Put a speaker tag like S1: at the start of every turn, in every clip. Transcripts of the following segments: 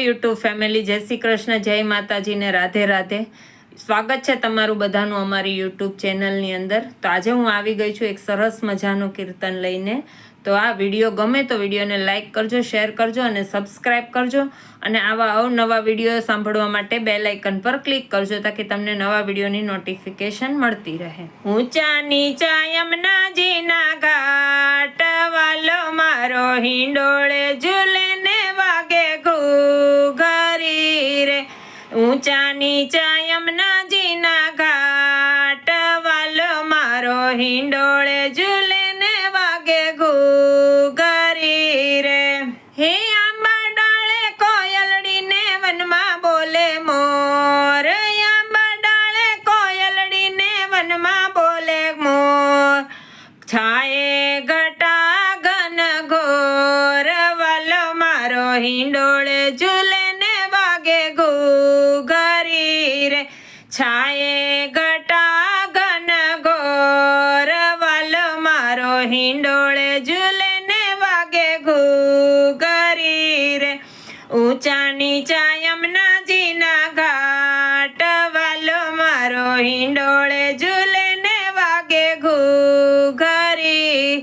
S1: YouTube family, જય શ્રી કૃષ્ણ, જય માતાજી ને રાધે રાધે. સ્વાગત છે તમારું બધાનું અમારી યુટ્યુબ ચેનલની અંદર. તો આજે હું આવી ગઈ છું એક સરસ મજાનું કીર્તન લઈને. તો આ વિડીયો ગમે તો વિડીયોને લાઇક કરજો, શેર કરજો અને સબસ્ક્રાઈબ કરજો. અને આવા અવનવા વિડીયો સાંભળવા માટે બેલ આઇકન પર ક્લિક કરજો તાકી તમને નવા વિડીયોની નોટિફિકેશન મળતી રહે. ઊંચા નીચા યમુનાજીના ઘાટ વાલો મારો હિંડોળે ઝૂલે ને વાગે ઘૂઘરી રે. ઊંચા નીચા યમુનાજીના ઘાટ વાલો મારો હિંડોળે ઝૂલે ને વાગે ઘૂઘરી રે. હે આંબા ડાળે કોયલડીને વનમાં બોલે મોર, આંબા ડાળે કોયલડીને વનમાં બોલે મોર. છાયે ઘટા ઘન ઘોર વાલો મારો હિંડોળે ઝૂલે ને વાગે ઘૂઘરી રે. છાયે ઘટા ઘન ઘોર વાલો મારો હિંડોળે ઝૂલે ને વાગે ઘૂઘરી રે. ઊંચા નીચા યમુનાજીના ઘાટ વાલો મારો હિંડોળે ઝૂલે ને વાગે ઘૂઘરી.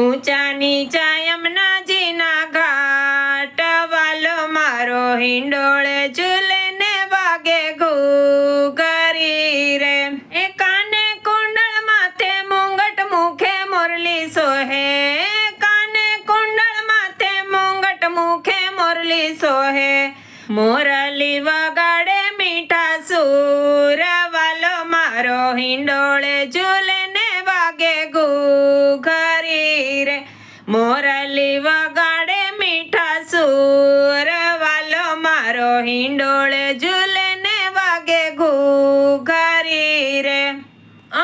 S1: ઊંચા નીચા યમુનાજીના ઘાટ વાલો મારો હિંડોળે ઝૂલે ને વાગે ઘૂઘરી રે. એ કાને કુંડળ માથે મુંગટ મુખે મોરલી સોહે, કાને કુંડળ માથે મુંગટ મુખે મોરલી સોહે. મોરલી વગાડે મીઠા સૂર વાલો મારો હિંડોળે ઝૂલે ને વાગે ઘૂઘરી રે. મોરલી વગાડે મીઠા સૂર વાલો મારો હિંડોળે ઝૂલે ને વાગે ઘૂઘરી રે.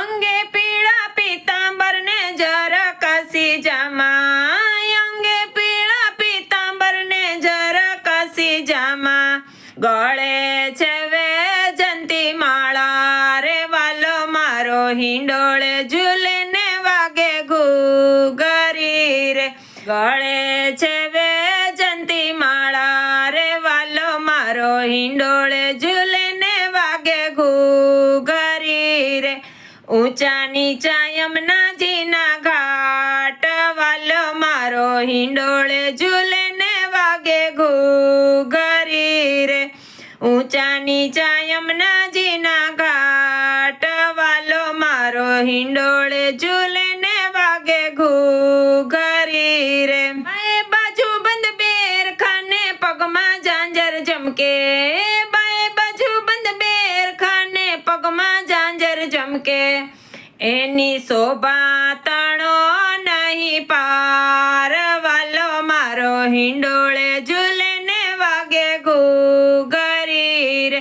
S1: અંગે પીળા પીતાંબર ને જર કસી જામા, અંગે પીળા પીતાંબર ને જર કસી જામા. ગળે છે વેજંતી માળા રે વાલો મારો હિંડોળે ઝૂલે ને વાગે ઘૂઘરી રે. ગળે છે વેજંતી માળા રે વાલો મારો હિંડોળે ઝૂલે ને વાગે ઘૂઘરી રે. ઊંચા નીચા યમુનાજીના ઘાટ વાલો મારો હિંડોળે ઝૂલે ને વાગે ઘૂઘરી રે. ઊંચા નીચા યમુનાજીના ઘાટ વાલો મારો હિંડોળે ઝૂલે ને વાગે ઘૂઘરી રે. બાએ બાજુ બંધ બેર ખાને પગમાં ઝાંઝર જમકે, બાએ બાજુ બંધ બેર ખાને પગમાં ઝાંઝર જમકે. એની શોભા તણો નહીં પાર વાલો મારો હિંડોળે ઝૂલે ને વાગે ઘૂઘરી રે.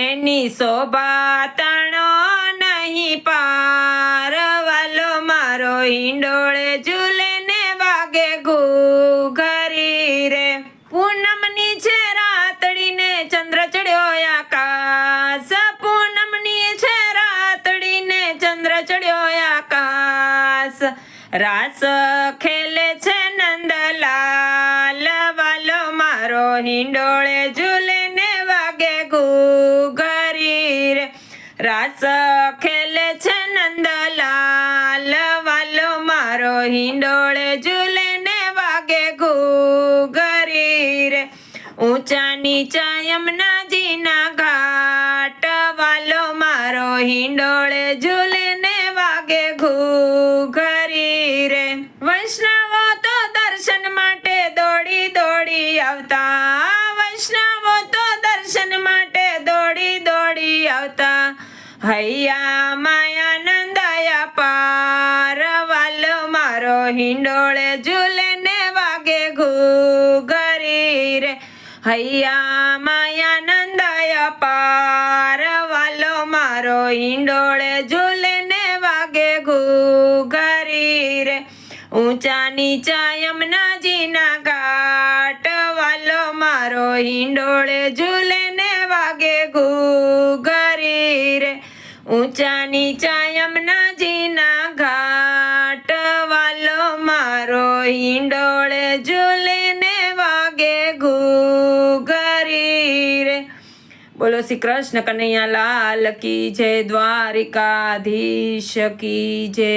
S1: એની શોભા તણો નહીં પાર વાલો મારો હિંડોળે ઝૂલે ને વાગે ઘૂઘરી રે. પૂનમની છે રાતડીને ચંદ્ર ચડ્યો આકાશ, પૂનમની છે રાતડીને ચંદ્ર ચડ્યો આકાશ. રાસ ખેલે છે નંદલાલ વાલો મારો હિંડોળે ઝૂલે ને વાગે ઘૂઘરી રે. રાસ ખેલે છે નંદલાલ વાલો મારો હિંડોળે ઝૂલે ને વાગે ઘૂઘરી રે. ઊંચા નીચા યમુનાજીના ઘાટ વાલો મારો હિંડોળે ઝૂલે ને વાગે ઘૂઘરી રે. વૈષ્ણવો તો દર્શન માટે દોડી દોડી આવતા, વૈષ્ણવો તો દર્શન માટે દોડી દોડી આવતા. હૈયા માયાનંદ પાર વાલો મારો હિંડોળે ઝૂલે ને વાગે ઘૂઘરી રે. હૈયા માયાનંદ પાર વાલો મારો હિંડોળે ઝૂલે ને વાગે ઘૂઘરી રે. ઊંચા નીચા યમુનાજીના ઘાટ વાલો મારો હિંડોળે ઝૂલે ને વાગે ઘૂઘરી રે. ઊંચા નીચા યમુનાજીના ઘાટ વાલો મારો હિંડોળે ઝૂલે ને વાગે ઘૂઘરી. બોલો શ્રી કૃષ્ણ કનૈયા લાલ કી જય, દ્વારિકાધીશ કી જય.